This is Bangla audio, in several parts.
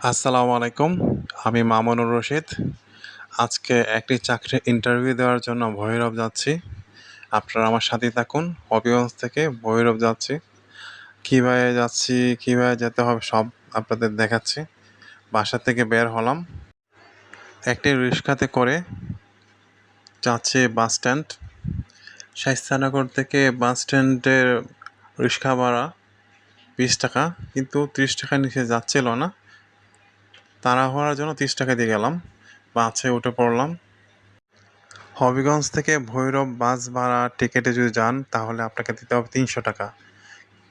আসসালামু আলাইকুম। আমি মামুনুর রশিদ। আজকে একটি চাকরির ইন্টারভিউ দেওয়ার জন্য ভৈরব যাচ্ছি। আপনারা আমার সাথেই থাকুন। হবিগঞ্জ থেকে ভৈরব যাচ্ছি। কীভাবে যাচ্ছি, কীভাবে যেতে হবে সব আপনাদের দেখাচ্ছি। বাসা থেকে বের হলাম। একটি রিক্সাতে করে যাচ্ছি বাস স্ট্যান্ড। শায়েস্তানগর থেকে বাস স্ট্যান্ডের রিক্সা ভাড়া 20 টাকা, কিন্তু 30 টাকার নিচে যাচ্ছিল না। তাড়াহুড়ার জন্য 30 টাকা দিয়ে গেলাম। বাসে উঠে পড়লাম। হবিগঞ্জ থেকে ভৈরব বাস ভাড়া টিকেটে যদি যান তাহলে আপনাকে দিতে হবে 300 টাকা,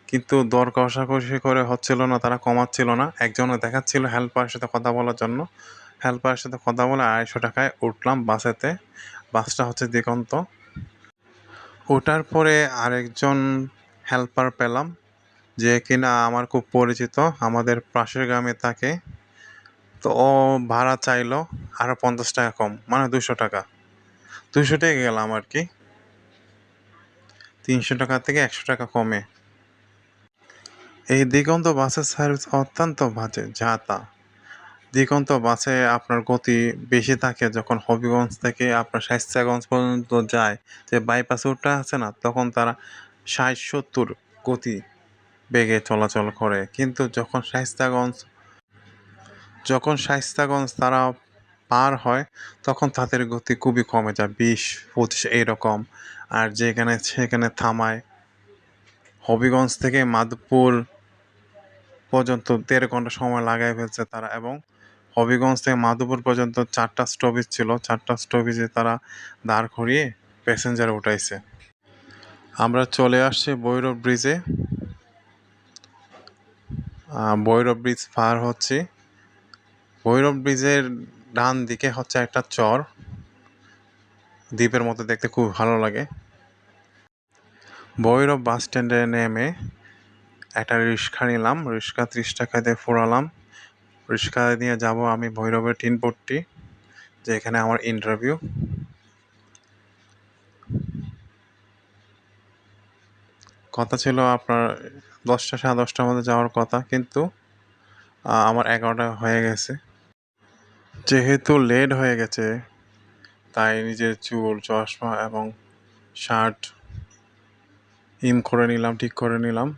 কিন্তু দর কষাকষি করে হচ্ছিল না, তারা কমাচ্ছিল না। একজনে দেখাচ্ছিল হেল্পারের সাথে কথা বলার জন্য। হেল্পারের সাথে কথা বলে 250 টাকায় উঠলাম বাসেতে। বাসটা হচ্ছে দিগন্ত। ওঠার পরে আরেকজন হেল্পার পেলাম, যে কিনা আমার খুব পরিচিত, আমাদের পাশের গ্রামে থাকে। তো ও ভাড়া চাইলো আরও 50 টাকা কম, মানে 200 টাকা। 200 টাকা গেলাম আর কি, 300 টাকা থেকে 100 টাকা কমে। এই দিগন্ত বাসের সার্ভিস অত্যন্ত বাজে, যা তা। দিগন্ত বাসে আপনার গতি বেশি থাকে যখন হবিগঞ্জ থেকে আপনার শায়েস্তাগঞ্জ পর্যন্ত যায়, যে বাইপাস রুটটা আছে না, তখন তারা 60-70 গতি বেগে চলাচল করে। কিন্তু যখন শায়েস্তাগঞ্জ তারা পার হয়, তখন তাদের গতি খুবই কমে যায়, 20-25 এইরকম। আর যেখানে সেখানে থামায়। হবিগঞ্জ থেকে মাধবপুর পর্যন্ত 1.5 ঘন্টা সময় লাগাই ফেলছে তারা, এবং হবিগঞ্জ থেকে মাধবপুর পর্যন্ত 4টা স্টপেজ ছিল। 4টা স্টপেজে তারা দাঁড় করিয়ে প্যাসেঞ্জার উঠাইছে। আমরা চলে আসছি ভৈরব ব্রিজে। ভৈরব ব্রিজ পার হচ্ছে। ভৈরব ব্রিজের ডান দিকে হচ্ছে একটা চর, দ্বীপের মতো দেখতে খুব ভালো লাগে। ভৈরব বাস স্ট্যান্ডে নেমে একটা রিক্সা নিলাম। রিক্সা 30 টাকা দিয়ে ফুরালাম। রিক্সা নিয়ে যাব আমি ভৈরবের টিনপট্টি, যে এখানে আমার ইন্টারভিউ। কথা ছিল আপনার 10টা 10:30টার মধ্যে যাওয়ার কথা, কিন্তু আমার 11টা হয়ে গেছে। যেহেতু লেট হয়ে গেছে, তাই নিজের চুল, চশমা এবং শার্ট করে নিলাম, ঠিক করে নিলাম।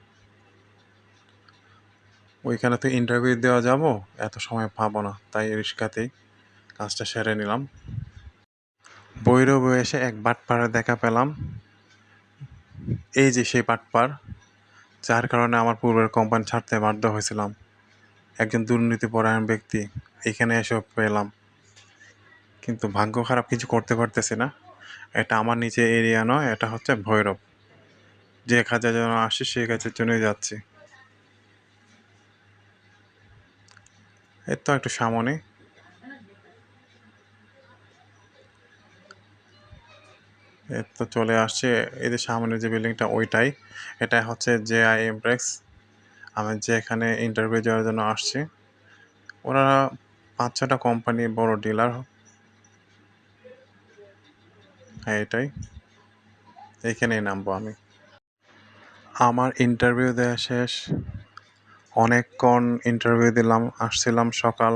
ওইখানে তো ইন্টারভিউ দেওয়া যাব, এত সময় পাবো না, তাই রিক্সাতেই কাজটা সেরে নিলাম। ভৈরবে এসে এক বাটপাড়া দেখা পেলাম। এই যে সেই বাটপার, যার কারণে আমার পূর্বের কোম্পানি ছাড়তে বাধ্য হয়েছিলাম। একজন দুর্নীতিপরায়ণ ব্যক্তি এখানে এসে পেলাম, কিন্তু ভাগ্য খারাপ, কিছু করতে পারতেছি না। এটা আমার নিচে এরিয়া নয়, এটা হচ্ছে ভৈরব। যে কাজের জন্য আসছি সেই কাজের জন্যই যাচ্ছি। এর তো একটু সামনে। এর তো চলে আসছে। এই যে সামনে যে বিল্ডিংটা, ওইটাই। এটা হচ্ছে JI এমপ্রেক্স। আমি যে এখানে ইন্টারভিউ দেওয়ার জন্য আসছি। ওরা 5-6টা কোম্পানি বড় ডিলার। হ্যাঁ, এটাই। এইখানেই নামবো আমি। আমার ইন্টারভিউ দেওয়া শেষ। অনেকক্ষণ ইন্টারভিউ দিলাম। আসছিলাম সকাল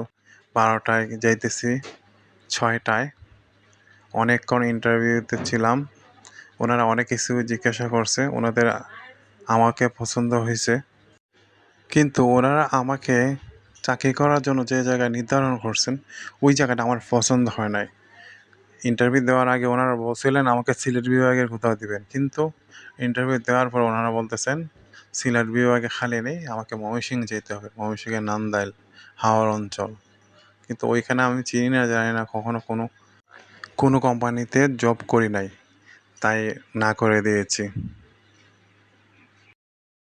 12টায়, যাইতেছি 6টায়। অনেকক্ষণ ইন্টারভিউতে ছিলাম। ওনারা অনেক কিছু জিজ্ঞাসা করছে। ওনাদের আমাকে পছন্দ হয়েছে, কিন্তু ওনারা আমাকে চাকরি করার জন্য যে জায়গায় নির্ধারণ করছেন, ওই জায়গাটা আমার পছন্দ হয় নাই। ইন্টারভিউ দেওয়ার আগে ওনারা বলছিলেন আমাকে সিলেট বিভাগের কোথাও দিবেন, কিন্তু ইন্টারভিউ দেওয়ার পর ওনারা বলতেছেন সিলেট বিভাগে খালি নেই, আমাকে ময়মনসিংহ যেতে হবে, ময়মনসিংহের নান্দাইল, হাওড় অঞ্চল। কিন্তু ওইখানে আমি চিনি না, জানি না, কখনো কোনো কোম্পানিতে জব করি নাই, তাই না করে দিয়েছি।